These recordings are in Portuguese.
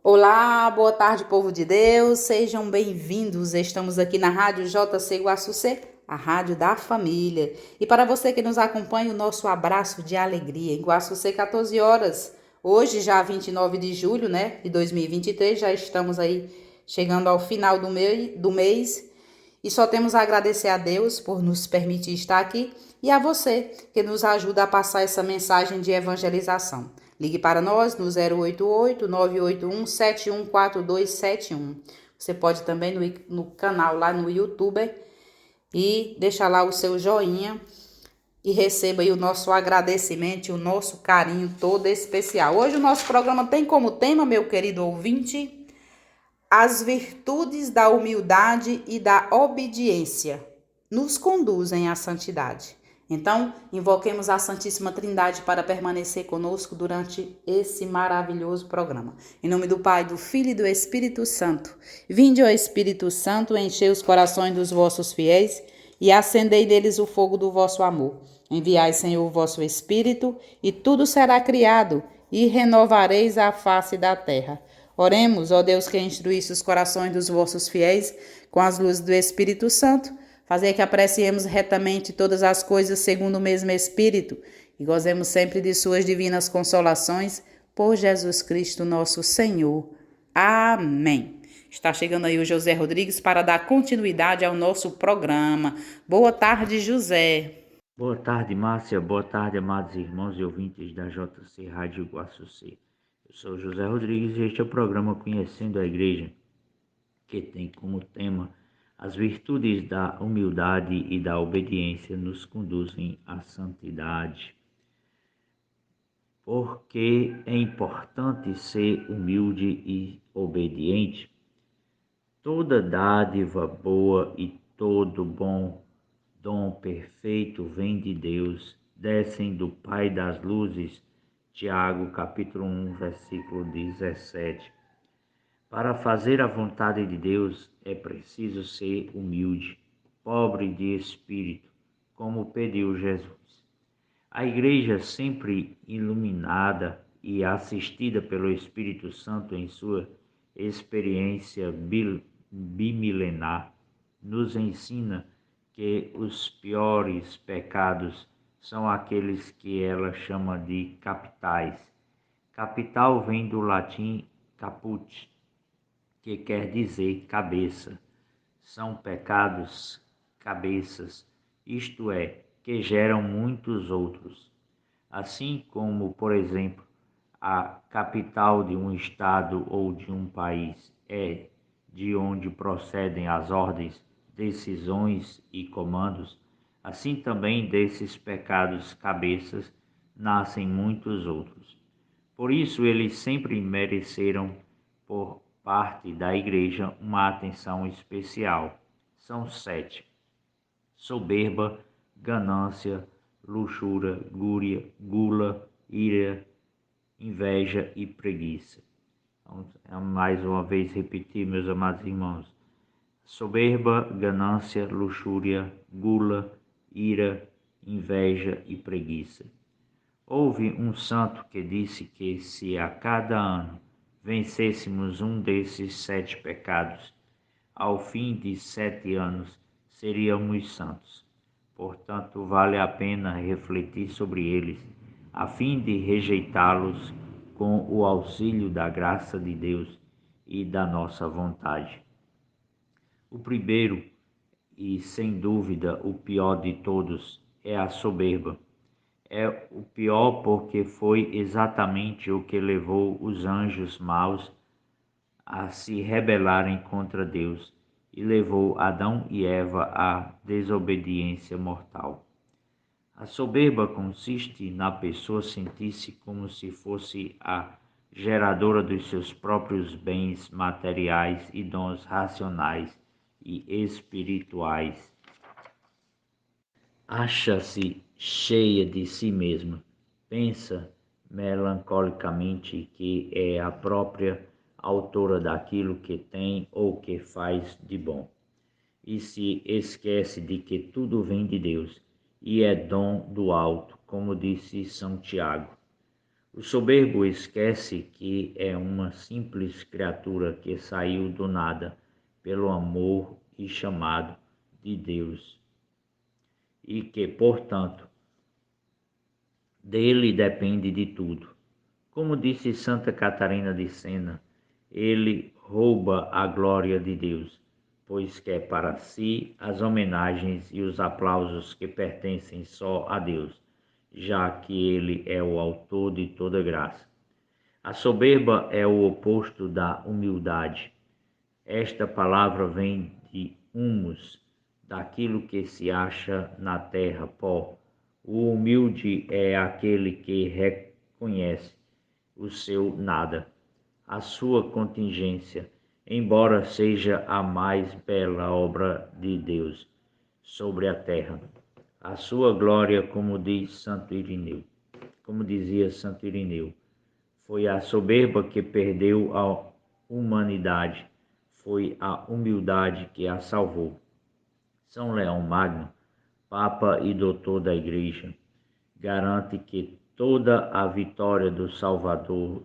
Olá, boa tarde, povo de Deus, sejam bem-vindos. Estamos aqui na Rádio JC Guaçucê, a rádio da família. E para você que nos acompanha, o nosso abraço de alegria. Em Guaçucê, 14 horas. Hoje, já 29 de julho, de 2023, já estamos aí chegando ao final do mês. E só temos a agradecer a Deus por nos permitir estar aqui e a você que nos ajuda a passar essa mensagem de evangelização. Ligue para nós no 088-981-714271. Você pode também no canal lá no YouTube e deixar lá o seu joinha e receba aí o nosso agradecimento e o nosso carinho todo especial. Hoje o nosso programa tem como tema, meu querido ouvinte, as virtudes da humildade e da obediência nos conduzem à santidade. Então, invoquemos a Santíssima Trindade para permanecer conosco durante esse maravilhoso programa. Em nome do Pai, do Filho e do Espírito Santo. Vinde, ó Espírito Santo, enchei os corações dos vossos fiéis e acendei neles o fogo do vosso amor. Enviai, Senhor, o vosso Espírito, e tudo será criado, e renovareis a face da terra. Oremos, ó Deus, que instruísse os corações dos vossos fiéis com as luzes do Espírito Santo, fazer que apreciemos retamente todas as coisas segundo o mesmo Espírito e gozemos sempre de suas divinas consolações, por Jesus Cristo nosso Senhor. Amém. Está chegando aí o José Rodrigues para dar continuidade ao nosso programa. Boa tarde, José. Boa tarde, Márcia. Boa tarde, amados irmãos e ouvintes da JC Rádio Guaçucê. Eu sou José Rodrigues e este é o programa Conhecendo a Igreja, que tem como tema as virtudes da humildade e da obediência nos conduzem à santidade. Porque é importante ser humilde e obediente. Toda dádiva boa e todo bom dom perfeito vem de Deus, descem do Pai das luzes. Tiago, capítulo 1, versículo 17. Para fazer a vontade de Deus é preciso ser humilde, pobre de espírito, como pediu Jesus. A Igreja, sempre iluminada e assistida pelo Espírito Santo em sua experiência bimilenar, nos ensina que os piores pecados são aqueles que ela chama de capitais. Capital vem do latim caput, que quer dizer cabeça. São pecados cabeças, isto é, que geram muitos outros. Assim como, por exemplo, a capital de um estado ou de um país é de onde procedem as ordens, decisões e comandos, assim também desses pecados cabeças nascem muitos outros. Por isso eles sempre mereceram, por parte da Igreja, uma atenção especial. São 7: soberba, ganância, luxúria, gula, ira, inveja e preguiça. Vamos mais uma vez repetir, meus amados irmãos. Soberba, ganância, luxúria, gula, ira, inveja e preguiça. Houve um santo que disse que se a cada ano vencêssemos um desses 7 pecados, ao fim de 7 anos seríamos santos. Portanto, vale a pena refletir sobre eles, a fim de rejeitá-los com o auxílio da graça de Deus e da nossa vontade. O primeiro, e sem dúvida o pior de todos, é a soberba. É o pior porque foi exatamente o que levou os anjos maus a se rebelarem contra Deus e levou Adão e Eva à desobediência mortal. A soberba consiste na pessoa sentir-se como se fosse a geradora dos seus próprios bens materiais e dons racionais e espirituais. Acha-se cheia de si mesma, pensa melancolicamente que é a própria autora daquilo que tem ou que faz de bom, e se esquece de que tudo vem de Deus e é dom do alto, como disse São Tiago. O soberbo esquece que é uma simples criatura que saiu do nada pelo amor e chamado de Deus e que, portanto, dele depende de tudo. Como disse Santa Catarina de Sena, ele rouba a glória de Deus, pois quer para si as homenagens e os aplausos que pertencem só a Deus, já que ele é o autor de toda graça. A soberba é o oposto da humildade. Esta palavra vem de humus, daquilo que se acha na terra, pó. O humilde é aquele que reconhece o seu nada, a sua contingência, embora seja a mais bela obra de Deus sobre a terra. A sua glória, como dizia Santo Irineu, foi a soberba que perdeu a humanidade, foi a humildade que a salvou. São Leão Magno, Papa e Doutor da Igreja, garante que toda a vitória do Salvador,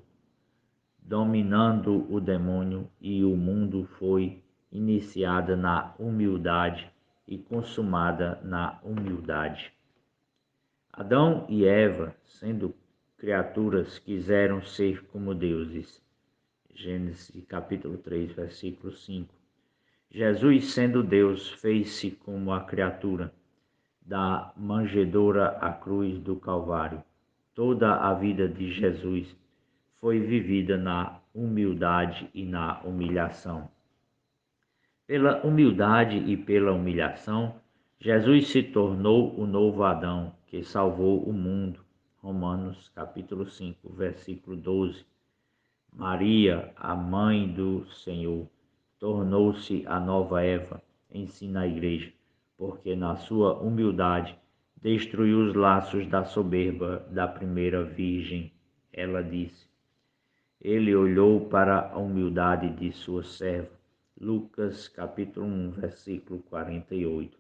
dominando o demônio e o mundo, foi iniciada na humildade e consumada na humildade. Adão e Eva, sendo criaturas, quiseram ser como deuses. Gênesis capítulo 3, versículo 5. Jesus, sendo Deus, fez-se como a criatura, da manjedoura à cruz do Calvário. Toda a vida de Jesus foi vivida na humildade e na humilhação. Pela humildade e pela humilhação, Jesus se tornou o novo Adão, que salvou o mundo. Romanos capítulo 5, versículo 12. Maria, a mãe do Senhor, tornou-se a nova Eva, ensina a Igreja, porque na sua humildade destruiu os laços da soberba da primeira virgem. Ela disse: ele olhou para a humildade de sua serva. Lucas capítulo 1, versículo 48.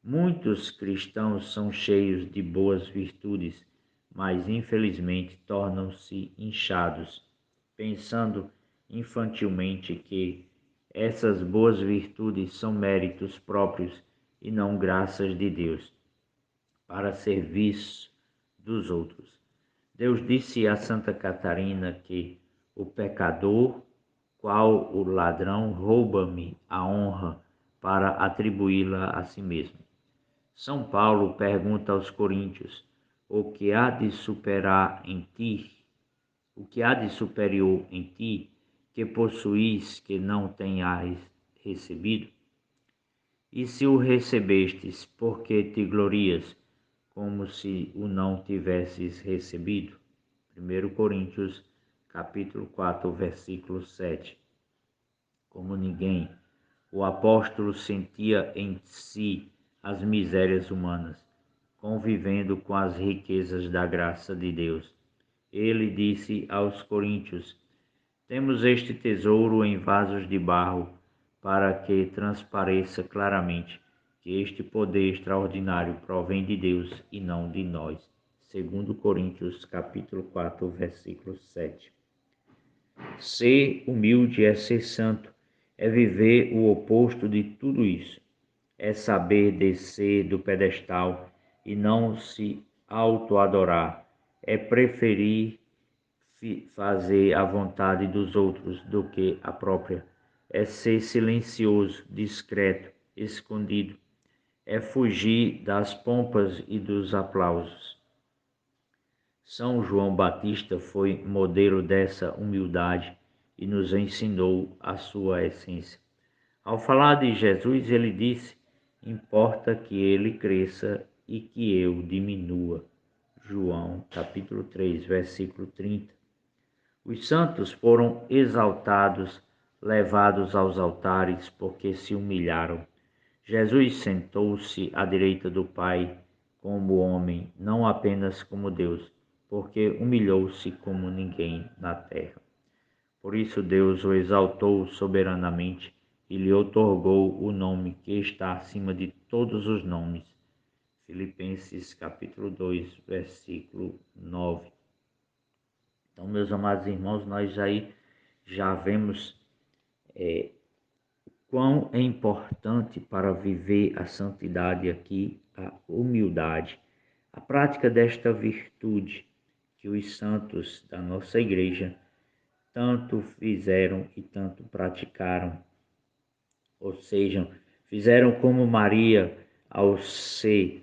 Muitos cristãos são cheios de boas virtudes, mas infelizmente tornam-se inchados, pensando infantilmente que essas boas virtudes são méritos próprios e não graças de Deus, para serviço dos outros. Deus disse a Santa Catarina que o pecador, qual o ladrão, rouba-me a honra para atribuí-la a si mesmo. São Paulo pergunta aos coríntios: o que há de superar em ti? O que há de superior em ti que possuís que não tenhas recebido? E se o recebestes, por que te glorias, como se o não tivesses recebido? 1 Coríntios, capítulo 4, versículo 7. Como ninguém, o apóstolo sentia em si as misérias humanas, convivendo com as riquezas da graça de Deus. Ele disse aos coríntios: temos este tesouro em vasos de barro, para que transpareça claramente que este poder extraordinário provém de Deus e não de nós. 2 Coríntios capítulo 4, versículo 7. Ser humilde é ser santo, é viver o oposto de tudo isso. É saber descer do pedestal e não se autoadorar. É preferir fazer a vontade dos outros do que a própria. É ser silencioso, discreto, escondido. É fugir das pompas e dos aplausos. São João Batista foi modelo dessa humildade e nos ensinou a sua essência. Ao falar de Jesus, ele disse: importa que ele cresça e que eu diminua. João capítulo 3, versículo 30. Os santos foram exaltados, levados aos altares, porque se humilharam. Jesus sentou-se à direita do Pai como homem, não apenas como Deus, porque humilhou-se como ninguém na terra. Por isso Deus o exaltou soberanamente e lhe outorgou o nome que está acima de todos os nomes. Filipenses capítulo 2, versículo 9. Então, meus amados irmãos, nós aí já vemos quão é importante para viver a santidade aqui, a humildade. A prática desta virtude que os santos da nossa igreja tanto fizeram e tanto praticaram, ou seja, fizeram como Maria ao ser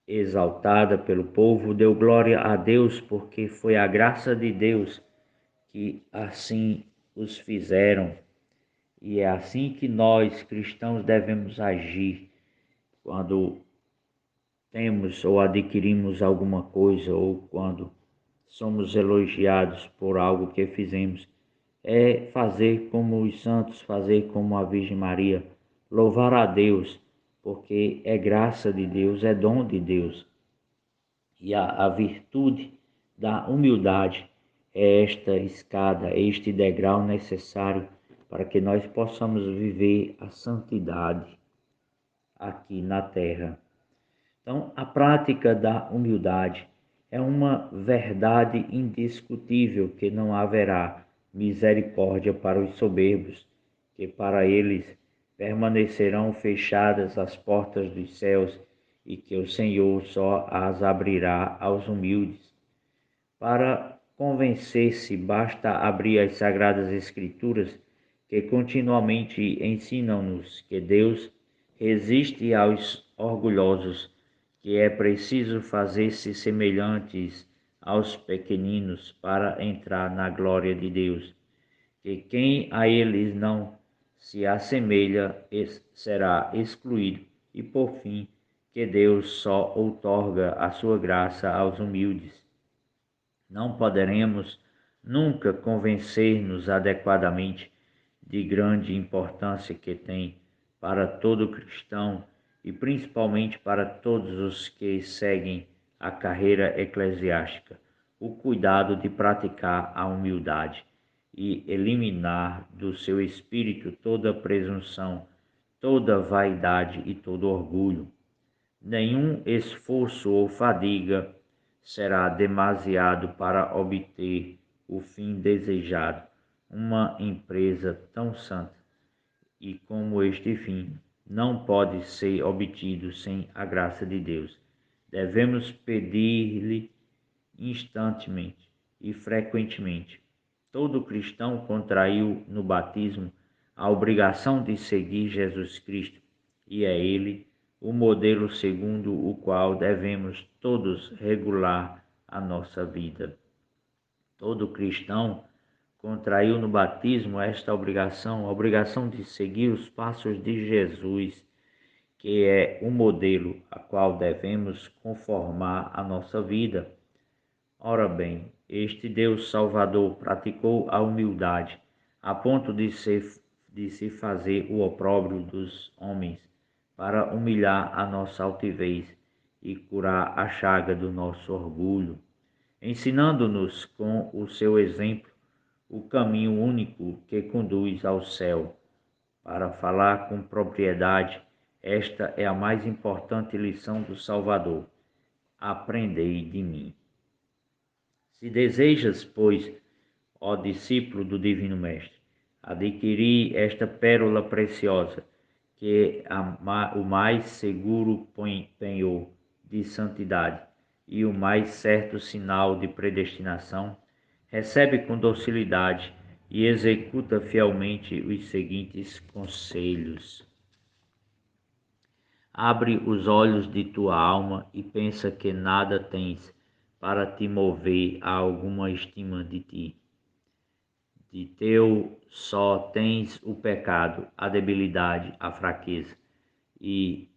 exaltada pelo povo, deu glória a Deus, porque foi a graça de Deus que assim os fizeram. E é assim que nós, cristãos, devemos agir quando temos ou adquirimos alguma coisa ou quando somos elogiados por algo que fizemos. É fazer como os santos, fazer como a Virgem Maria, louvar a Deus, porque é graça de Deus, é dom de Deus. E a virtude da humildade é esta escada, este degrau necessário para que nós possamos viver a santidade aqui na terra. Então, a prática da humildade é uma verdade indiscutível que não haverá misericórdia para os soberbos, que para eles permanecerão fechadas as portas dos céus e que o Senhor só as abrirá aos humildes. Para convencer-se, basta abrir as Sagradas Escrituras, que continuamente ensinam-nos que Deus resiste aos orgulhosos, que é preciso fazer-se semelhantes aos pequeninos para entrar na glória de Deus, que quem a eles não se assemelha será excluído, e por fim, que Deus só outorga a sua graça aos humildes. Não poderemos nunca convencer-nos adequadamente de grande importância que tem para todo cristão e principalmente para todos os que seguem a carreira eclesiástica, o cuidado de praticar a humildade e eliminar do seu espírito toda presunção, toda vaidade e todo orgulho. Nenhum esforço ou fadiga será demasiado para obter o fim desejado, uma empresa tão santa, e como este fim não pode ser obtido sem a graça de Deus. Devemos pedir-lhe instantemente e frequentemente. Todo cristão contraiu no batismo a obrigação de seguir Jesus Cristo, e é Ele o modelo segundo o qual devemos todos regular a nossa vida. Todo cristão contraiu no batismo esta obrigação, a obrigação de seguir os passos de Jesus, que é o modelo a qual devemos conformar a nossa vida. Ora bem, este Deus Salvador praticou a humildade a ponto de se fazer o opróbrio dos homens, para humilhar a nossa altivez e curar a chaga do nosso orgulho, ensinando-nos com o seu exemplo o caminho único que conduz ao céu. Para falar com propriedade, esta é a mais importante lição do Salvador: aprendei de mim. Se desejas, pois, ó discípulo do Divino Mestre, adquirir esta pérola preciosa, que é o mais seguro penhor de santidade e o mais certo sinal de predestinação, recebe com docilidade e executa fielmente os seguintes conselhos. Abre os olhos de tua alma e pensa que nada tens para te mover a alguma estima de ti. De teu só tens o pecado, a debilidade, a fraqueza. E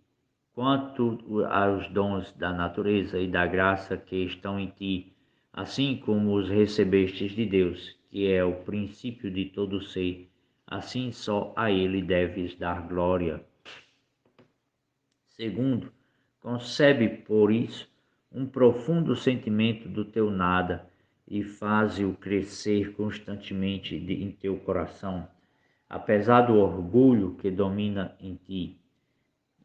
quanto aos dons da natureza e da graça que estão em ti, assim como os recebestes de Deus, que é o princípio de todo ser, assim só a Ele deves dar glória. Segundo, concebe por isso um profundo sentimento do teu nada e faze-o crescer constantemente em teu coração, apesar do orgulho que domina em ti.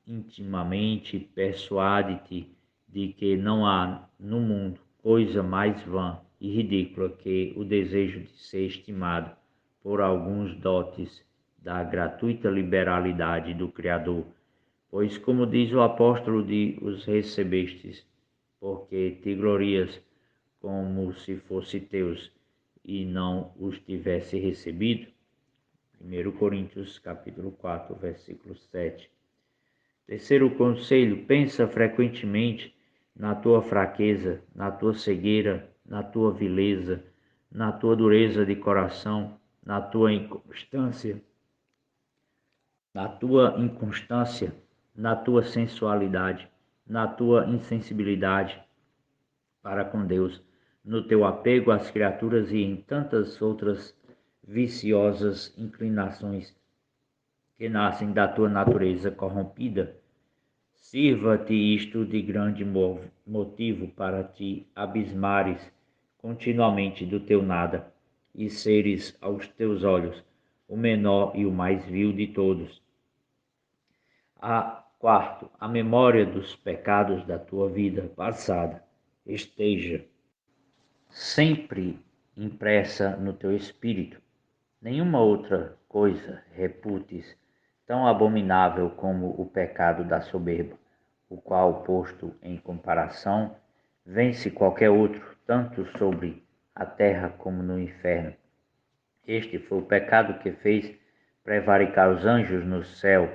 Intimamente persuade-te de que não há no mundo coisa mais vã e ridícula que o desejo de ser estimado por alguns dotes da gratuita liberalidade do Criador. Pois, como diz o apóstolo, os recebestes, porque te glorias como se fosse teus e não os tivesse recebido. 1 Coríntios capítulo 4, versículo 7. Terceiro conselho, pensa frequentemente na tua fraqueza, na tua cegueira, na tua vileza, na tua dureza de coração, na tua inconstância, na tua sensualidade, na tua insensibilidade para com Deus, no teu apego às criaturas e em tantas outras viciosas inclinações que nascem da tua natureza corrompida. Sirva-te isto de grande motivo para te abismares continuamente do teu nada e seres aos teus olhos o menor e o mais vil de todos. Quarto, a memória dos pecados da tua vida passada esteja sempre impressa no teu espírito. Nenhuma outra coisa reputes tão abominável como o pecado da soberba, o qual, posto em comparação, vence qualquer outro, tanto sobre a terra como no inferno. Este foi o pecado que fez prevaricar os anjos no céu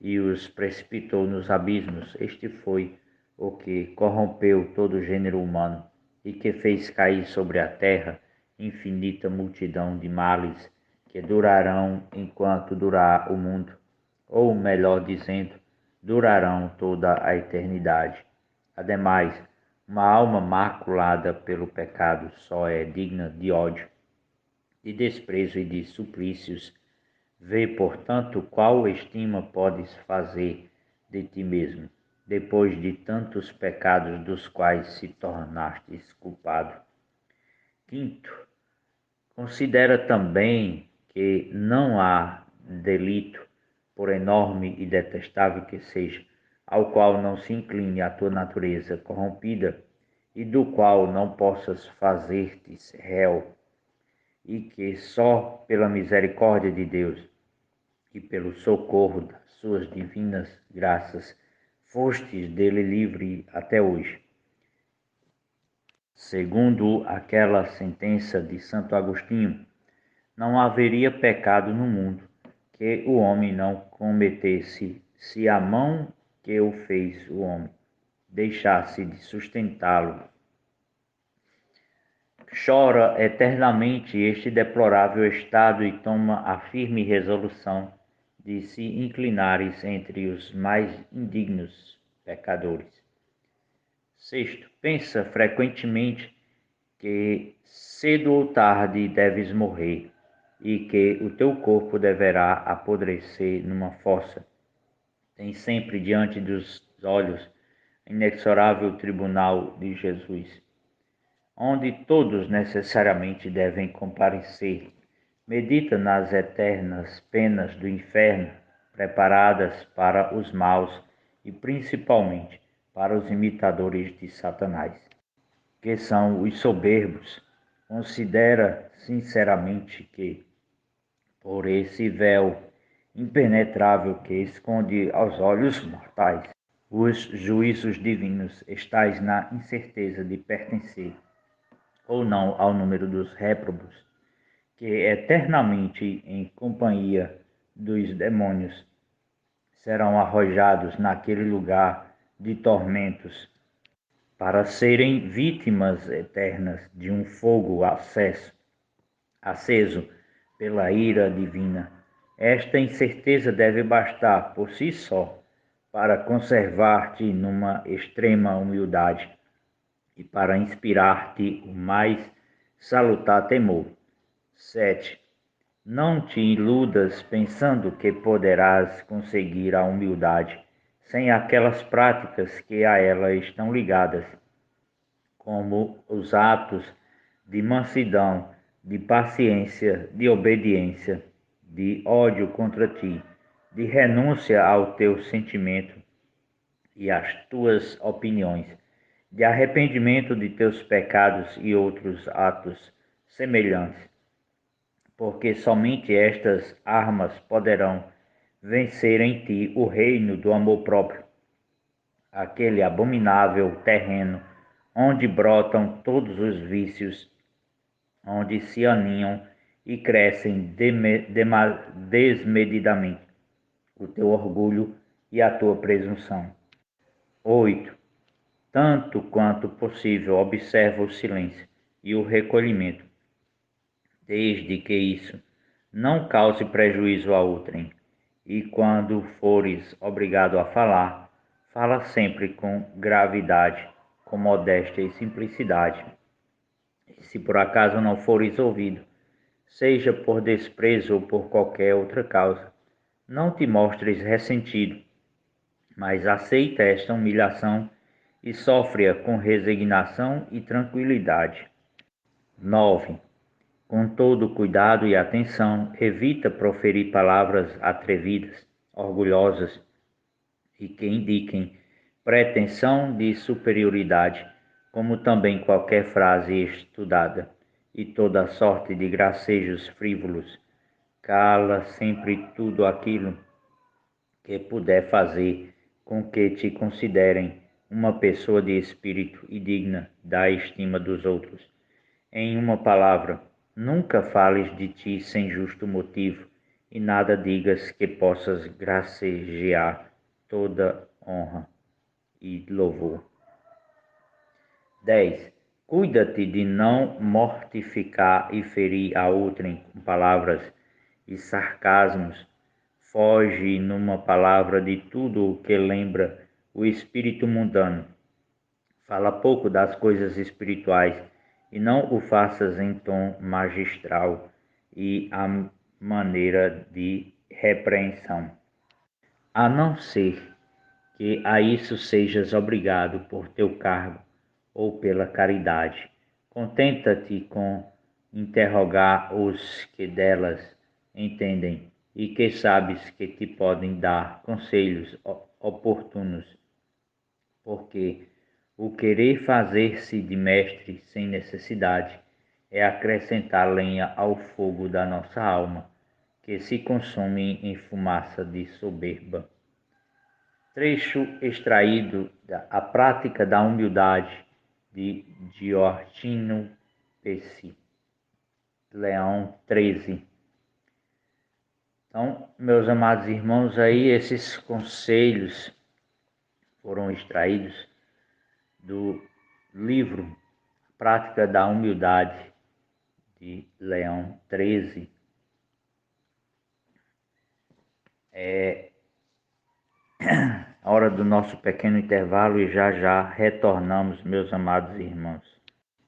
e os precipitou nos abismos. Este foi o que corrompeu todo o gênero humano e que fez cair sobre a terra infinita multidão de males que durarão enquanto durar o mundo, ou melhor dizendo, durarão toda a eternidade. Ademais, uma alma maculada pelo pecado só é digna de ódio, de desprezo e de suplícios. Vê, portanto, qual estima podes fazer de ti mesmo, depois de tantos pecados dos quais se tornastes culpado. Quinto, considera também que não há delito, por enorme e detestável que seja, ao qual não se incline a tua natureza corrompida e do qual não possas fazer-te réu, e que só pela misericórdia de Deus e pelo socorro das suas divinas graças fostes dele livre até hoje. Segundo aquela sentença de Santo Agostinho, não haveria pecado no mundo que o homem não cometesse se a mão que o fez o homem deixasse de sustentá-lo. Chora eternamente este deplorável estado e toma a firme resolução de se inclinares entre os mais indignos pecadores. Sexto, pensa frequentemente que cedo ou tarde deves morrer e que o teu corpo deverá apodrecer numa fossa. Tem sempre diante dos olhos o inexorável tribunal de Jesus, onde todos necessariamente devem comparecer. Medita nas eternas penas do inferno, preparadas para os maus e principalmente para os imitadores de Satanás, que são os soberbos. Considera sinceramente que, por esse véu impenetrável que esconde aos olhos mortais os juízos divinos, estais na incerteza de pertencer ou não ao número dos réprobos, que eternamente em companhia dos demônios serão arrojados naquele lugar de tormentos para serem vítimas eternas de um fogo aceso pela ira divina. Esta incerteza deve bastar por si só para conservar-te numa extrema humildade e para inspirar-te o mais salutar temor. 7. Não te iludas pensando que poderás conseguir a humildade sem aquelas práticas que a ela estão ligadas, como os atos de mansidão, de paciência, de obediência, de ódio contra ti, de renúncia ao teu sentimento e às tuas opiniões, de arrependimento de teus pecados e outros atos semelhantes, porque somente estas armas poderão vencer em ti o reino do amor próprio, aquele abominável terreno onde brotam todos os vícios, onde se aninham e crescem desmedidamente o teu orgulho e a tua presunção. 8. Tanto quanto possível, observa o silêncio e o recolhimento, desde que isso não cause prejuízo a outrem. E quando fores obrigado a falar, fala sempre com gravidade, com modéstia e simplicidade. E se por acaso não fores ouvido, seja por desprezo ou por qualquer outra causa, não te mostres ressentido, mas aceita esta humilhação e sofre-a com resignação e tranquilidade. 9. Com todo cuidado e atenção, evita proferir palavras atrevidas, orgulhosas e que indiquem pretensão de superioridade, como também qualquer frase estudada e toda sorte de gracejos frívolos. Cala sempre tudo aquilo que puder fazer com que te considerem uma pessoa de espírito e digna da estima dos outros. Em uma palavra, nunca fales de ti sem justo motivo e nada digas que possas gracejar toda honra e louvor. 10. Cuida-te de não mortificar e ferir a outrem com palavras e sarcasmos. Foge, numa palavra, de tudo o que lembra o espírito mundano. Fala pouco das coisas espirituais e não o faças em tom magistral e à maneira de repreensão, a não ser que a isso sejas obrigado por teu cargo ou pela caridade. Contenta-te com interrogar os que delas entendem e que sabes que te podem dar conselhos oportunos, porque o querer fazer-se de mestre sem necessidade é acrescentar lenha ao fogo da nossa alma, que se consome em fumaça de soberba. Trecho extraído da A Prática da Humildade, de Giorgino Pesci, Leão 13. Então, meus amados irmãos, aí esses conselhos foram extraídos do livro Prática da Humildade, de Leão 13. É a hora do nosso pequeno intervalo e já retornamos, meus amados irmãos.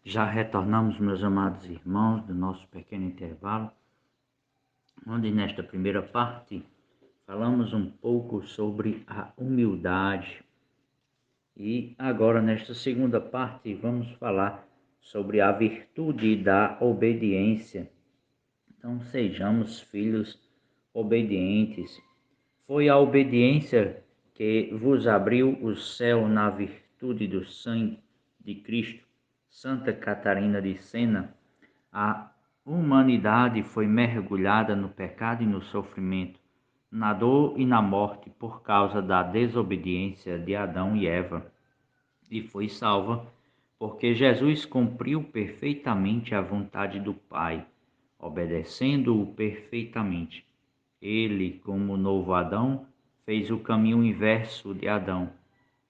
Já retornamos, meus amados irmãos, do nosso pequeno intervalo, onde nesta primeira parte falamos um pouco sobre a humildade. E agora, nesta segunda parte, vamos falar sobre a virtude da obediência. Então, sejamos filhos obedientes. Foi a obediência que vos abriu o céu na virtude do sangue de Cristo. Santa Catarina de Sena. A humanidade foi mergulhada no pecado e no sofrimento, na dor e na morte por causa da desobediência de Adão e Eva, e foi salva porque Jesus cumpriu perfeitamente a vontade do Pai, obedecendo-o perfeitamente. Ele, como novo Adão, fez o caminho inverso de Adão.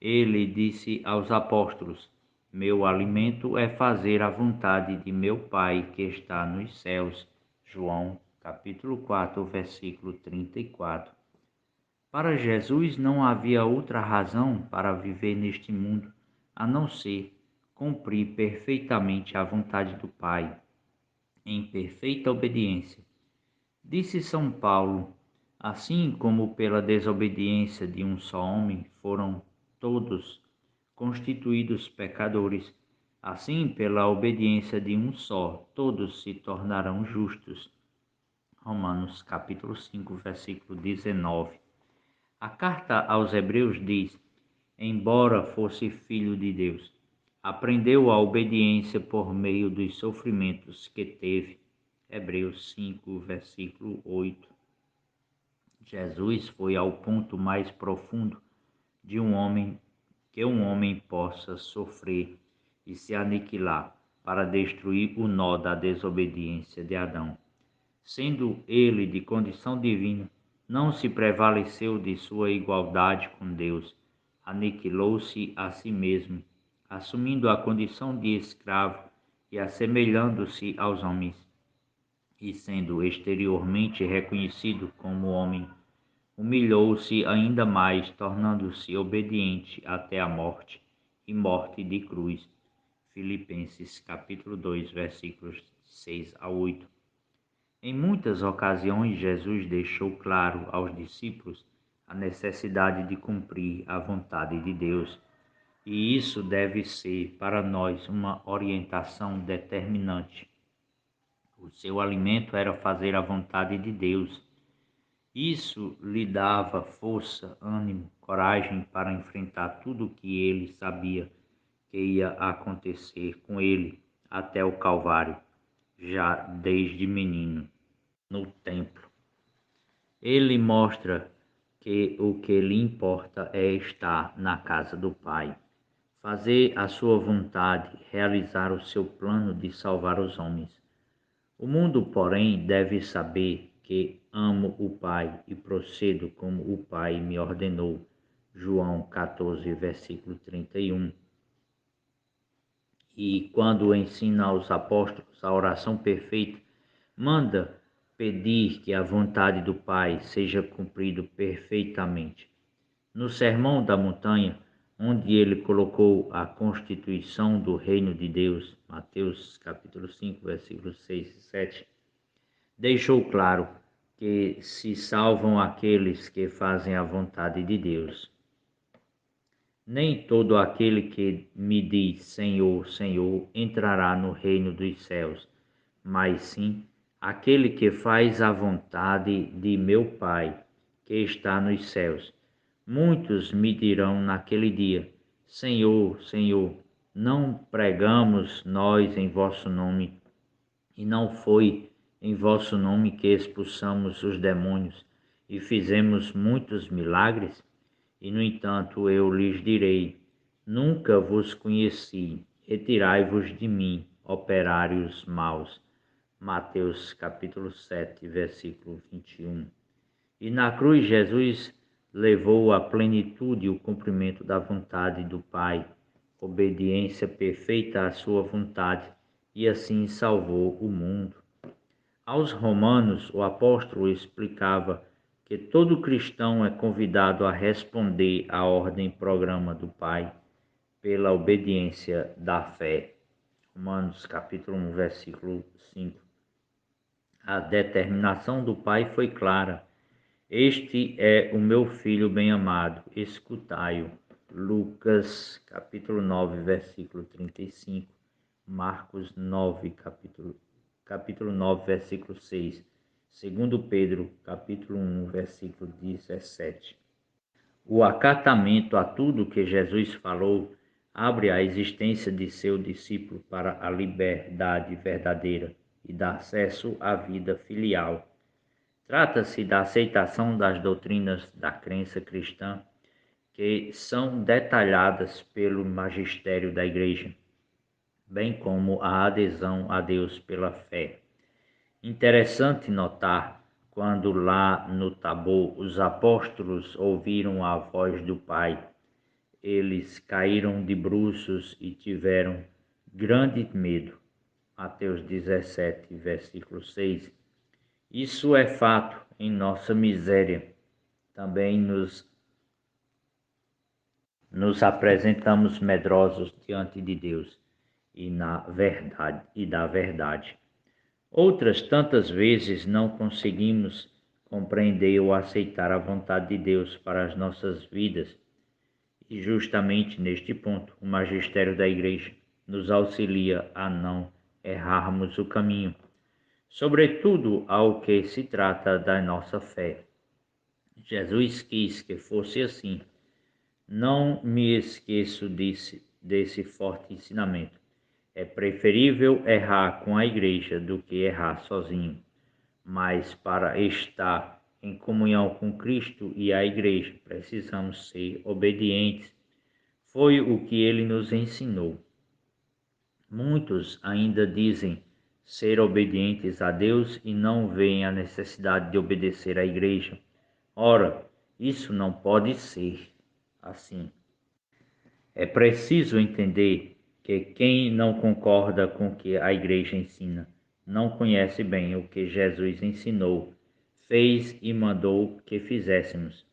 Ele disse aos apóstolos: meu alimento é fazer a vontade de meu Pai que está nos céus. João, capítulo 4, versículo 34. Para Jesus não havia outra razão para viver neste mundo a não ser cumprir perfeitamente a vontade do Pai, em perfeita obediência. Disse São Paulo: assim como pela desobediência de um só homem foram todos constituídos pecadores, assim pela obediência de um só todos se tornarão justos. Romanos capítulo 5, versículo 19. A carta aos Hebreus diz: embora fosse filho de Deus, aprendeu a obediência por meio dos sofrimentos que teve. Hebreus 5, versículo 8. Jesus foi ao ponto mais profundo de um homem que um homem possa sofrer e se aniquilar para destruir o nó da desobediência de Adão. Sendo ele de condição divina, não se prevaleceu de sua igualdade com Deus, aniquilou-se a si mesmo, assumindo a condição de escravo e assemelhando-se aos homens, e sendo exteriormente reconhecido como homem, humilhou-se ainda mais, tornando-se obediente até a morte e morte de cruz. Filipenses capítulo 2, versículos 6 a 8. Em muitas ocasiões, Jesus deixou claro aos discípulos a necessidade de cumprir a vontade de Deus, e isso deve ser para nós uma orientação determinante. O seu alimento era fazer a vontade de Deus. Isso lhe dava força, ânimo, coragem para enfrentar tudo o que ele sabia que ia acontecer com ele até o Calvário, já desde menino, no templo. Ele mostra que o que lhe importa é estar na casa do Pai, fazer a sua vontade, realizar o seu plano de salvar os homens. O mundo, porém, deve saber que amo o Pai e procedo como o Pai me ordenou. João 14, versículo 31. E quando ensina aos apóstolos a oração perfeita, manda pedir que a vontade do Pai seja cumprida perfeitamente. No Sermão da Montanha, onde ele colocou a constituição do reino de Deus, Mateus capítulo 5, versículos 6 e 7, deixou claro que se salvam aqueles que fazem a vontade de Deus. Nem todo aquele que me diz Senhor, Senhor, entrará no reino dos céus, mas sim aquele que faz a vontade de meu Pai, que está nos céus. Muitos me dirão naquele dia: Senhor, Senhor, não pregamos nós em vosso nome, e não foi em vosso nome que expulsamos os demônios e fizemos muitos milagres? E, no entanto, eu lhes direi: nunca vos conheci, retirai-vos de mim, operários maus. Mateus capítulo 7, versículo 21. E na cruz Jesus levou à plenitude o cumprimento da vontade do Pai, obediência perfeita à sua vontade, e assim salvou o mundo. Aos romanos, o apóstolo explicava que todo cristão é convidado a responder à ordem e programa do Pai pela obediência da fé. Romanos capítulo 1, versículo 5. A determinação do Pai foi clara: este é o meu filho bem-amado, escutai-o. Lucas capítulo 9, versículo 35. Marcos 9, capítulo 9, versículo 6. Segundo Pedro, capítulo 1, versículo 17. O acatamento a tudo que Jesus falou abre a existência de seu discípulo para a liberdade verdadeira e dá acesso à vida filial. Trata-se da aceitação das doutrinas da crença cristã que são detalhadas pelo magistério da Igreja, bem como a adesão a Deus pela fé. Interessante notar quando lá no Tabor os apóstolos ouviram a voz do Pai, eles caíram de bruços e tiveram grande medo. Mateus 17, versículo 6. Isso é fato em nossa miséria. Também nos apresentamos medrosos diante de Deus e da verdade. Outras tantas vezes não conseguimos compreender ou aceitar a vontade de Deus para as nossas vidas. E justamente neste ponto, o magistério da Igreja nos auxilia a não errarmos o caminho, sobretudo ao que se trata da nossa fé. Jesus quis que fosse assim. Não me esqueço desse forte ensinamento. É preferível errar com a igreja do que errar sozinho, mas para estar em comunhão com Cristo e a igreja, precisamos ser obedientes. Foi o que ele nos ensinou. Muitos ainda dizem ser obedientes a Deus e não veem a necessidade de obedecer à igreja. Ora, isso não pode ser assim. É preciso entender que quem não concorda com o que a igreja ensina não conhece bem o que Jesus ensinou, fez e mandou que fizéssemos.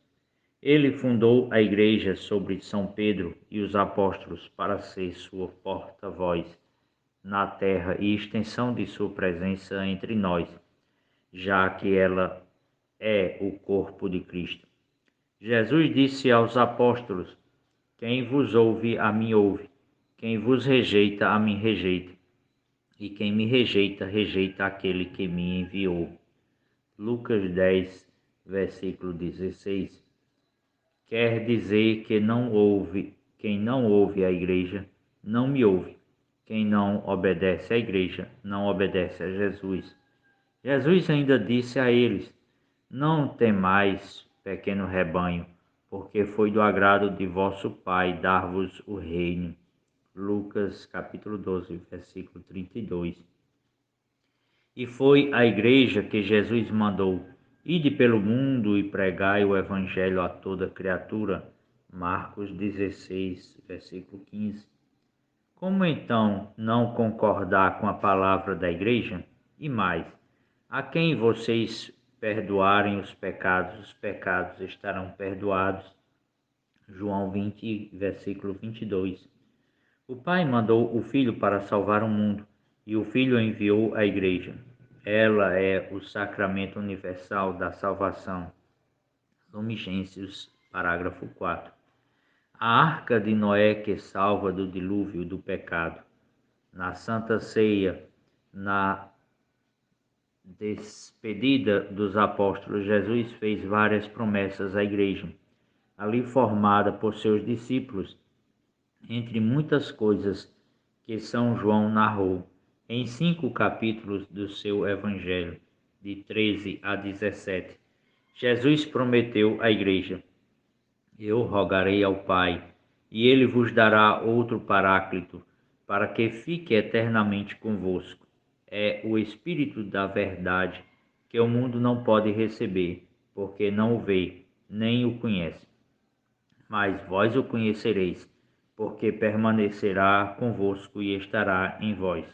Ele fundou a igreja sobre São Pedro e os apóstolos para ser sua porta-voz na terra e extensão de sua presença entre nós, já que ela é o corpo de Cristo. Jesus disse aos apóstolos: quem vos ouve, a mim ouve. Quem vos rejeita, a mim rejeita. E quem me rejeita, rejeita aquele que me enviou. Lucas 10, versículo 16. Quer dizer que quem não ouve a igreja, não me ouve. Quem não obedece à igreja, não obedece a Jesus. Jesus ainda disse a eles: não temais, pequeno rebanho, porque foi do agrado de vosso Pai dar-vos o reino. Lucas capítulo 12, versículo 32. E foi a igreja que Jesus mandou: ide pelo mundo e pregai o evangelho a toda criatura. Marcos 16, versículo 15. Como então não concordar com a palavra da igreja? E mais, a quem vocês perdoarem os pecados estarão perdoados. João 20, versículo 22. O Pai mandou o Filho para salvar o mundo, e o Filho enviou a igreja. Ela é o sacramento universal da salvação. Lumigenses, parágrafo 4. A arca de Noé que salva do dilúvio do pecado. Na Santa Ceia, na despedida dos apóstolos, Jesus fez várias promessas à igreja, ali formada por seus discípulos, entre muitas coisas que São João narrou em 5 capítulos do seu Evangelho, de 13 a 17. Jesus prometeu à igreja: eu rogarei ao Pai, e ele vos dará outro Paráclito, para que fique eternamente convosco. É o Espírito da verdade, que o mundo não pode receber, porque não o vê, nem o conhece. Mas vós o conhecereis, porque permanecerá convosco e estará em vós.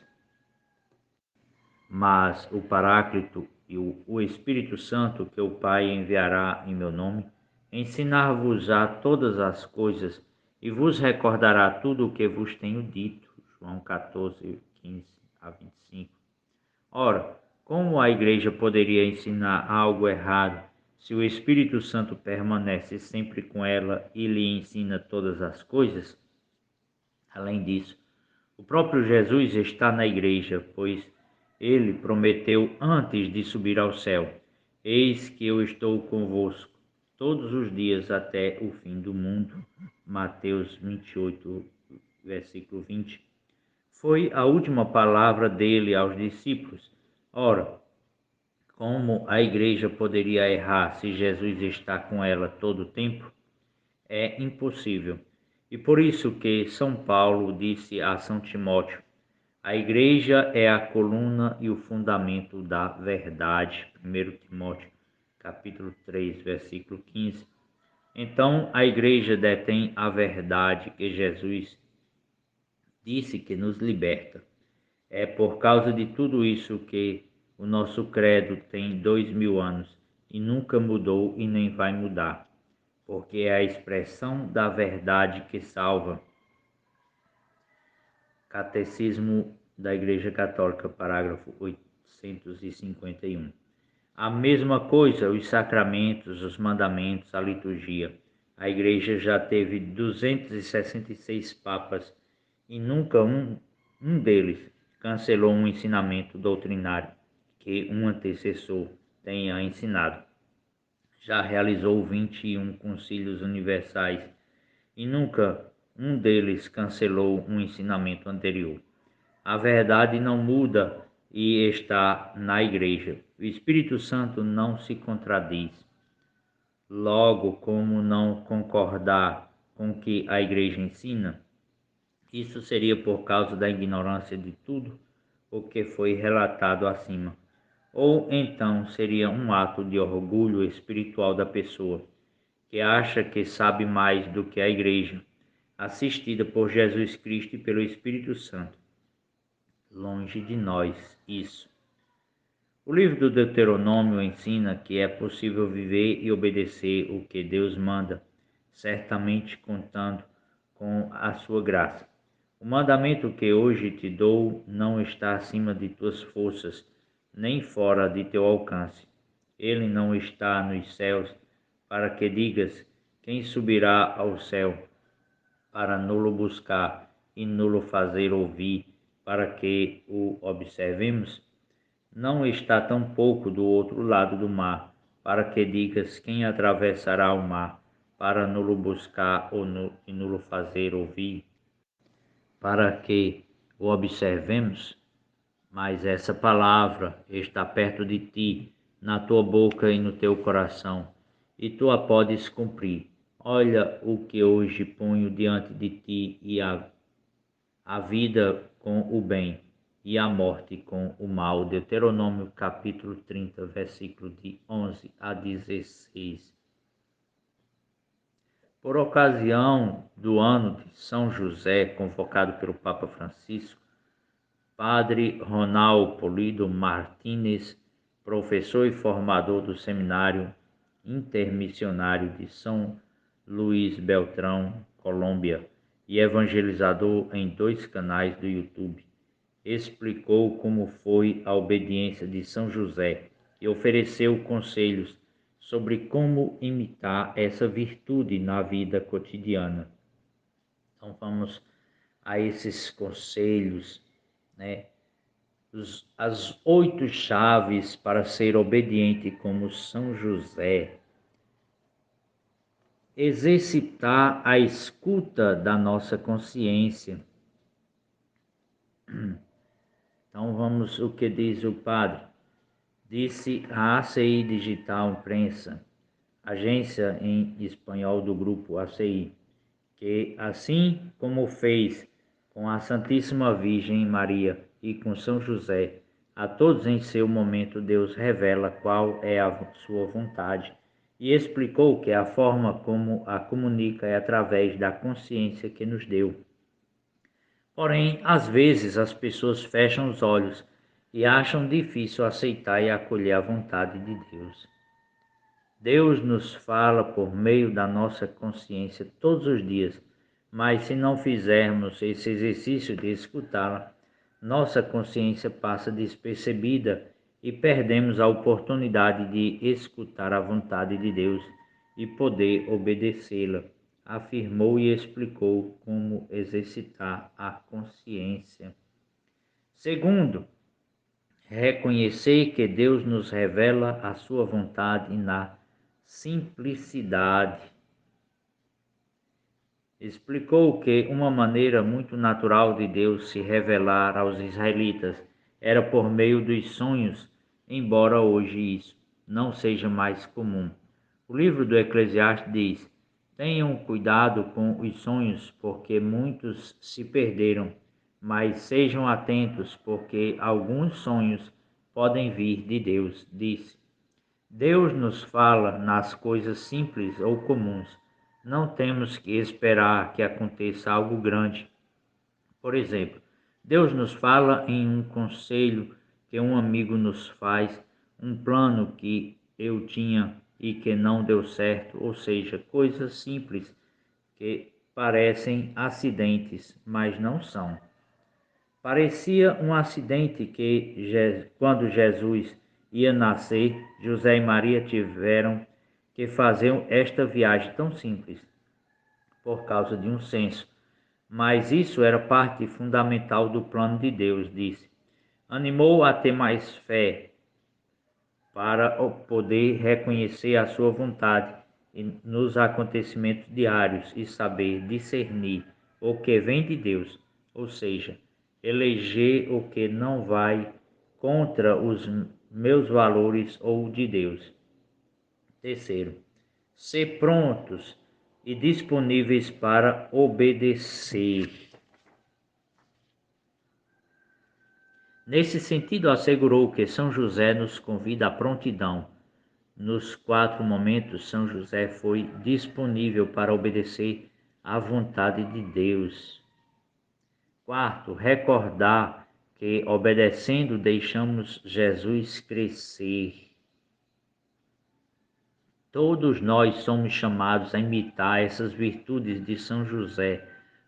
Mas o Paráclito e o Espírito Santo, que o Pai enviará em meu nome, ensinar-vos-á todas as coisas e vos recordará tudo o que vos tenho dito. João 14, 15 a 25. Ora, como a igreja poderia ensinar algo errado se o Espírito Santo permanece sempre com ela e lhe ensina todas as coisas? Além disso, o próprio Jesus está na igreja, pois ele prometeu antes de subir ao céu: eis que eu estou convosco todos os dias até o fim do mundo. Mateus 28, versículo 20. Foi a última palavra dele aos discípulos. Ora, como a igreja poderia errar se Jesus está com ela todo o tempo? É impossível. E por isso que São Paulo disse a São Timóteo: a igreja é a coluna e o fundamento da verdade. 1 Timóteo, capítulo 3, versículo 15. Então, a igreja detém a verdade que Jesus disse que nos liberta. É por causa de tudo isso que o nosso credo tem 2000 anos e nunca mudou e nem vai mudar, porque é a expressão da verdade que salva. Catecismo da Igreja Católica, parágrafo 851. A mesma coisa, os sacramentos, os mandamentos, a liturgia. A Igreja já teve 266 papas e nunca um deles cancelou um ensinamento doutrinário que um antecessor tenha ensinado. Já realizou 21 concílios universais e nunca um deles cancelou um ensinamento anterior. A verdade não muda e está na igreja. O Espírito Santo não se contradiz. Logo, como não concordar com o que a igreja ensina? Isso seria por causa da ignorância de tudo o que foi relatado acima. Ou então seria um ato de orgulho espiritual da pessoa, que acha que sabe mais do que a igreja, assistida por Jesus Cristo e pelo Espírito Santo. Longe de nós isso. O livro do Deuteronômio ensina que é possível viver e obedecer o que Deus manda, certamente contando com a sua graça. O mandamento que hoje te dou não está acima de tuas forças, nem fora de teu alcance. Ele não está nos céus, para que digas: quem subirá ao céu, para nulo buscar e nulo fazer ouvir, para que o observemos? Não está tampouco do outro lado do mar, para que digas: quem atravessará o mar, para nulo buscar e nulo fazer ouvir, para que o observemos? Mas essa palavra está perto de ti, na tua boca e no teu coração, e tu a podes cumprir. Olha o que hoje ponho diante de ti, e a vida com o bem e a morte com o mal. Deuteronômio capítulo 30, versículo de 11 a 16. Por ocasião do ano de São José, convocado pelo Papa Francisco, Padre Ronald Polido Martínez, professor e formador do Seminário Intermissionário de São Luís Beltrão, Colômbia, e evangelizador em 2 canais do YouTube, explicou como foi a obediência de São José e ofereceu conselhos sobre como imitar essa virtude na vida cotidiana. Então vamos a esses conselhos, né? As 8 chaves para ser obediente como São José. Exercitar a escuta da nossa consciência. Então vamos o que diz o padre. Disse a ACI Digital Imprensa, agência em espanhol do grupo ACI, que assim como fez com a Santíssima Virgem Maria e com São José, a todos em seu momento Deus revela qual é a sua vontade e explicou que a forma como a comunica é através da consciência que nos deu. Porém, às vezes as pessoas fecham os olhos e acham difícil aceitar e acolher a vontade de Deus. Deus nos fala por meio da nossa consciência todos os dias, mas se não fizermos esse exercício de escutá-la, nossa consciência passa despercebida e perdemos a oportunidade de escutar a vontade de Deus e poder obedecê-la. Afirmou e explicou como exercitar a consciência. Segundo, reconhecer que Deus nos revela a sua vontade na simplicidade. Explicou que uma maneira muito natural de Deus se revelar aos israelitas era por meio dos sonhos, embora hoje isso não seja mais comum. O livro do Eclesiastes diz: tenham cuidado com os sonhos, porque muitos se perderam, mas sejam atentos, porque alguns sonhos podem vir de Deus, disse. Deus nos fala nas coisas simples ou comuns. Não temos que esperar que aconteça algo grande. Por exemplo, Deus nos fala em um conselho que um amigo nos faz, um plano que eu tinha e que não deu certo, ou seja, coisas simples que parecem acidentes, mas não são. Parecia um acidente que, quando Jesus ia nascer, José e Maria tiveram que fazer esta viagem tão simples, por causa de um censo. Mas isso era parte fundamental do plano de Deus, disse. Animou a ter mais fé para poder reconhecer a sua vontade nos acontecimentos diários e saber discernir o que vem de Deus, ou seja, eleger o que não vai contra os meus valores ou de Deus. Terceiro, ser prontos e disponíveis para obedecer. Nesse sentido, assegurou que São José nos convida à prontidão. Nos 4 momentos, São José foi disponível para obedecer à vontade de Deus. Quarto, recordar que obedecendo deixamos Jesus crescer. Todos nós somos chamados a imitar essas virtudes de São José,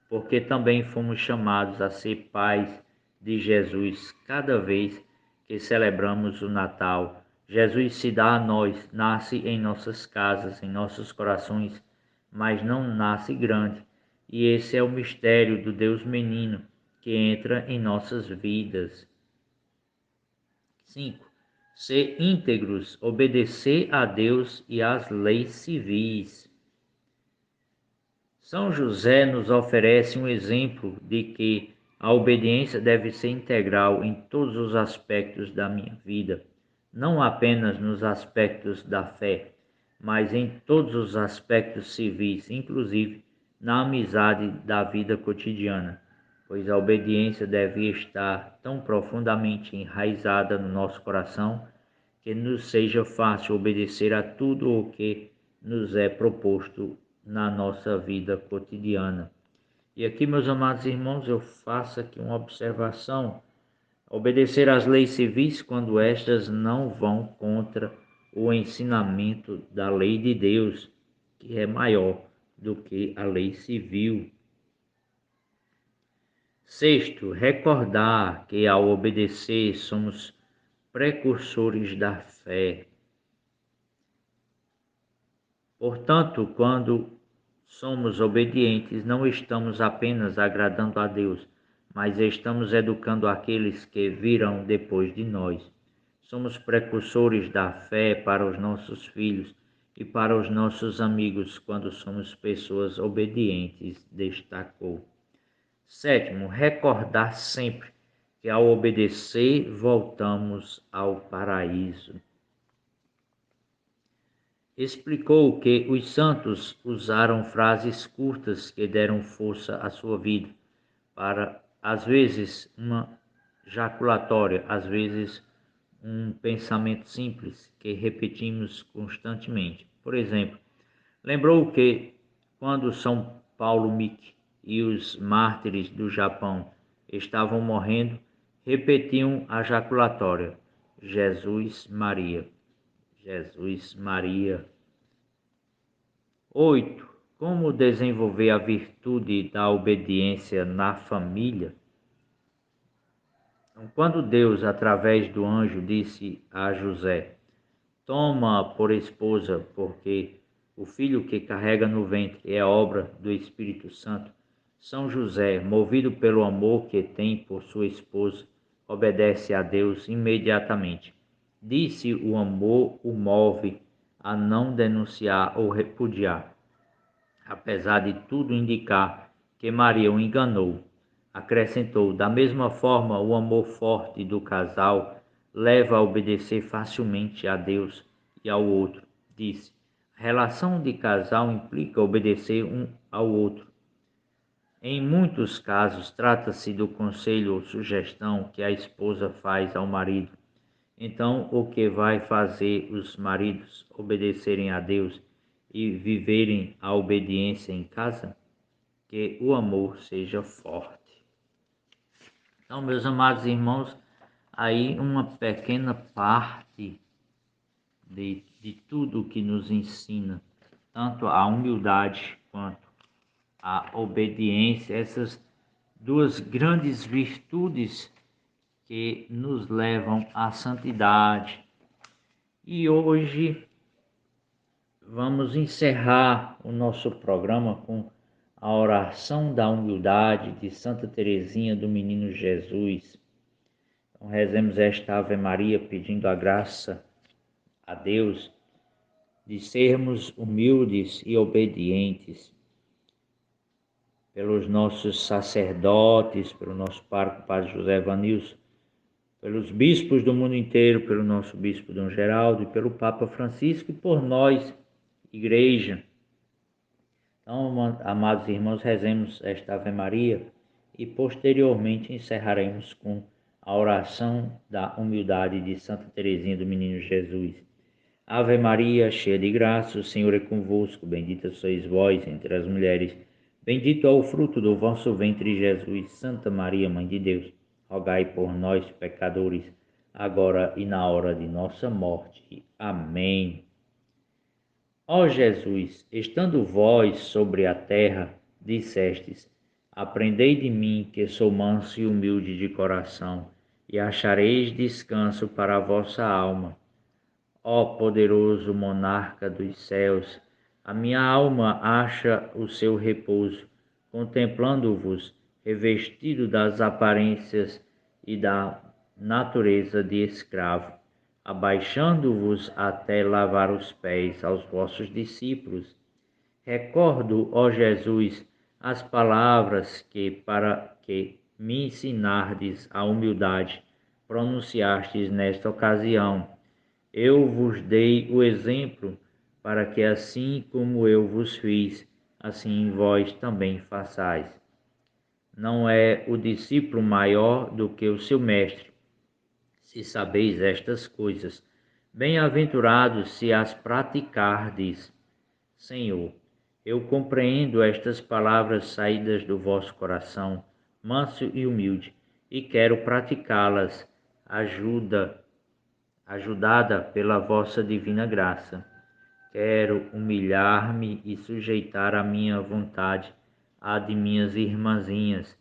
porque também fomos chamados a ser pais de Jesus cada vez que celebramos o Natal. Jesus se dá a nós, nasce em nossas casas, em nossos corações, mas não nasce grande. E esse é o mistério do Deus menino que entra em nossas vidas. 5. Ser íntegros, obedecer a Deus e às leis civis. São José nos oferece um exemplo de que a obediência deve ser integral em todos os aspectos da minha vida, não apenas nos aspectos da fé, mas em todos os aspectos civis, inclusive na amizade da vida cotidiana, pois a obediência deve estar tão profundamente enraizada no nosso coração que nos seja fácil obedecer a tudo o que nos é proposto na nossa vida cotidiana. E aqui, meus amados irmãos, eu faço aqui uma observação. Obedecer às leis civis quando estas não vão contra o ensinamento da lei de Deus, que é maior do que a lei civil. Sexto, recordar que ao obedecer somos precursores da fé. Portanto, quando somos obedientes, não estamos apenas agradando a Deus, mas estamos educando aqueles que virão depois de nós. Somos precursores da fé para os nossos filhos e para os nossos amigos quando somos pessoas obedientes, destacou. Sétimo, recordar sempre que ao obedecer voltamos ao paraíso. Explicou que os santos usaram frases curtas que deram força à sua vida, para, às vezes, uma jaculatória, às vezes, um pensamento simples que repetimos constantemente. Por exemplo, lembrou que, quando São Paulo Miki e os mártires do Japão estavam morrendo, repetiam a jaculatória: Jesus Maria. Jesus Maria. 8. Como desenvolver a virtude da obediência na família? Quando Deus, através do anjo, disse a José: toma por esposa, porque o filho que carrega no ventre é obra do Espírito Santo, São José, movido pelo amor que tem por sua esposa, obedece a Deus imediatamente. Disse o amor o move a não denunciar ou repudiar, apesar de tudo indicar que Maria o enganou. Acrescentou: da mesma forma, o amor forte do casal leva a obedecer facilmente a Deus e ao outro. Disse: a relação de casal implica obedecer um ao outro. Em muitos casos, trata-se do conselho ou sugestão que a esposa faz ao marido. Então, o que vai fazer os maridos obedecerem a Deus e viverem a obediência em casa? Que o amor seja forte. Então, meus amados irmãos, aí uma pequena parte de tudo que nos ensina, tanto a humildade quanto a obediência, essas duas grandes virtudes que nos levam à santidade. E hoje vamos encerrar o nosso programa com a oração da humildade de Santa Teresinha do Menino Jesus. Então, rezemos esta Ave Maria pedindo a graça a Deus de sermos humildes e obedientes. pelos nossos sacerdotes, pelo nosso pároco Padre José Evanilson, pelos bispos do mundo inteiro, pelo nosso bispo Dom Geraldo e pelo Papa Francisco e por nós, Igreja. Então, amados irmãos, rezemos esta Ave Maria e posteriormente encerraremos com a oração da humildade de Santa Teresinha do Menino Jesus. Ave Maria, cheia de graça, o Senhor é convosco, bendita sois vós entre as mulheres, bendito é o fruto do vosso ventre, Jesus. Santa Maria, Mãe de Deus, rogai por nós, pecadores, agora e na hora de nossa morte. Amém. Ó Jesus, estando vós sobre a terra, dissestes: aprendei de mim, que sou manso e humilde de coração, e achareis descanso para a vossa alma. Ó poderoso monarca dos céus, a minha alma acha o seu repouso, contemplando-vos, revestido das aparências e da natureza de escravo, abaixando-vos até lavar os pés aos vossos discípulos. Recordo, ó Jesus, as palavras que, para que me ensinardes a humildade, pronunciastes nesta ocasião. Eu vos dei o exemplo, para que assim como eu vos fiz, assim vós também façais. Não é o discípulo maior do que o seu mestre, se sabeis estas coisas. Bem-aventurados se as praticardes. Senhor, eu compreendo estas palavras saídas do vosso coração, manso e humilde, e quero praticá-las. Ajudada pela vossa divina graça. Quero humilhar-me e sujeitar a minha vontade à de minhas irmãzinhas,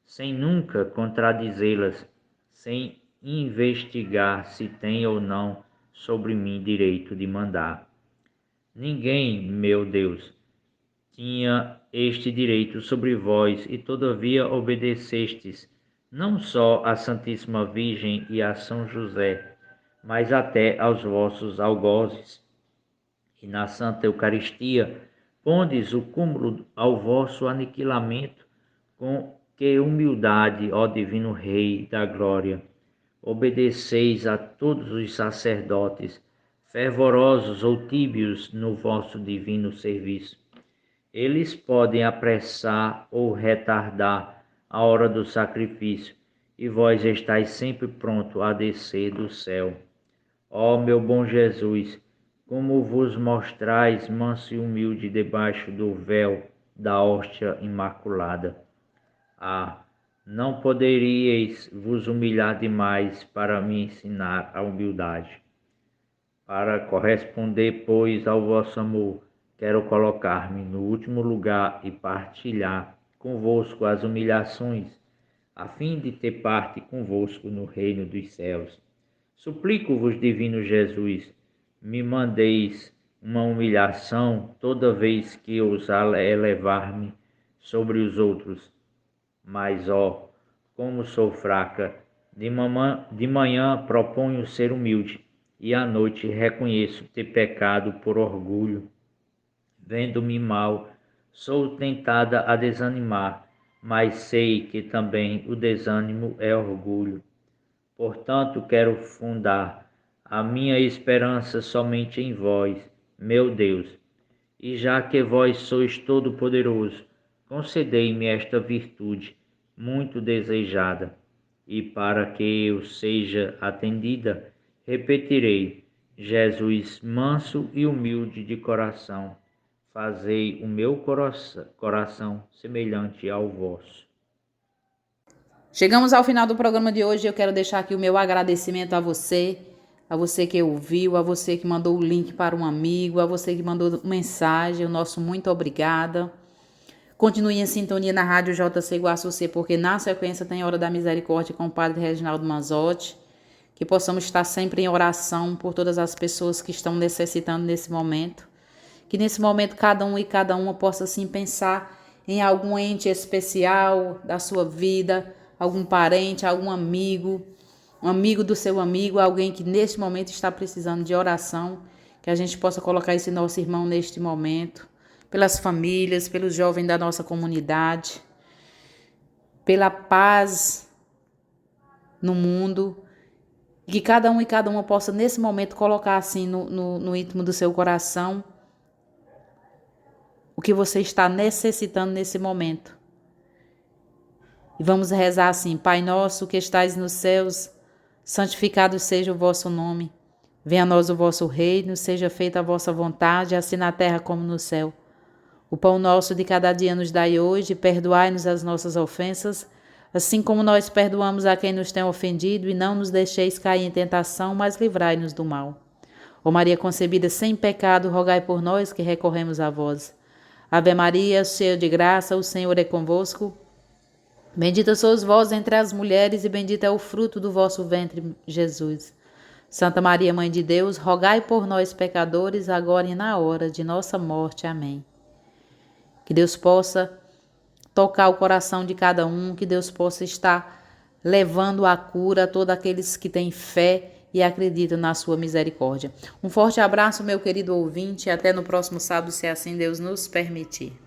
sem nunca contradizê-las, sem investigar se têm ou não sobre mim direito de mandar. Ninguém, meu Deus, tinha este direito sobre vós, e todavia obedecestes, não só à Santíssima Virgem e a São José, mas até aos vossos algozes. E na Santa Eucaristia pondes o cúmulo ao vosso aniquilamento. Com que humildade, ó Divino Rei da Glória, obedeceis a todos os sacerdotes, fervorosos ou tíbios no vosso divino serviço. Eles podem apressar ou retardar a hora do sacrifício, e vós estáis sempre pronto a descer do céu. Ó meu bom Jesus, como vos mostrais manso e humilde debaixo do véu da hóstia imaculada. Ah, não poderíeis vos humilhar demais para me ensinar a humildade. Para corresponder, pois, ao vosso amor, quero colocar-me no último lugar e partilhar convosco as humilhações, a fim de ter parte convosco no reino dos céus. Suplico-vos, divino Jesus, me mandeis uma humilhação toda vez que ousar elevar-me sobre os outros. Mas, ó, como sou fraca, de manhã proponho ser humilde, e à noite reconheço ter pecado por orgulho. Vendo-me mal, sou tentada a desanimar, mas sei que também o desânimo é orgulho. Portanto, quero fundar a minha esperança somente em vós, meu Deus. E já que vós sois todo-poderoso, concedei-me esta virtude muito desejada. E para que eu seja atendida, repetirei: Jesus, manso e humilde de coração, fazei o meu coração semelhante ao vosso. Chegamos ao final do programa de hoje. Eu quero deixar aqui o meu agradecimento a você que ouviu, a você que mandou o link para um amigo, a você que mandou mensagem. O nosso muito obrigada. Continue em sintonia na Rádio JC Guaçucê, porque na sequência tem Hora da Misericórdia com o Padre Reginaldo Manzotti. Que possamos estar sempre em oração por todas as pessoas que estão necessitando nesse momento. Que nesse momento cada um e cada uma possa sim pensar em algum ente especial da sua vida, algum parente, algum amigo, um amigo do seu amigo, alguém que neste momento está precisando de oração, que a gente possa colocar esse nosso irmão neste momento, pelas famílias, pelos jovens da nossa comunidade, pela paz no mundo, e que cada um e cada uma possa nesse momento colocar assim no íntimo do seu coração o que você está necessitando nesse momento. E vamos rezar assim: Pai nosso que estais nos céus, santificado seja o vosso nome. Venha a nós o vosso reino, seja feita a vossa vontade, assim na terra como no céu. O pão nosso de cada dia nos dai hoje, perdoai-nos as nossas ofensas, assim como nós perdoamos a quem nos tem ofendido, e não nos deixeis cair em tentação, mas livrai-nos do mal. Ó Maria concebida sem pecado, rogai por nós que recorremos a vós. Ave Maria, cheia de graça, o Senhor é convosco. Bendita sois vós entre as mulheres, e bendito é o fruto do vosso ventre, Jesus. Santa Maria, Mãe de Deus, rogai por nós, pecadores, agora e na hora de nossa morte. Amém. Que Deus possa tocar o coração de cada um, que Deus possa estar levando a cura a todos aqueles que têm fé e acreditam na sua misericórdia. Um forte abraço, meu querido ouvinte, e até no próximo sábado, se assim Deus nos permitir.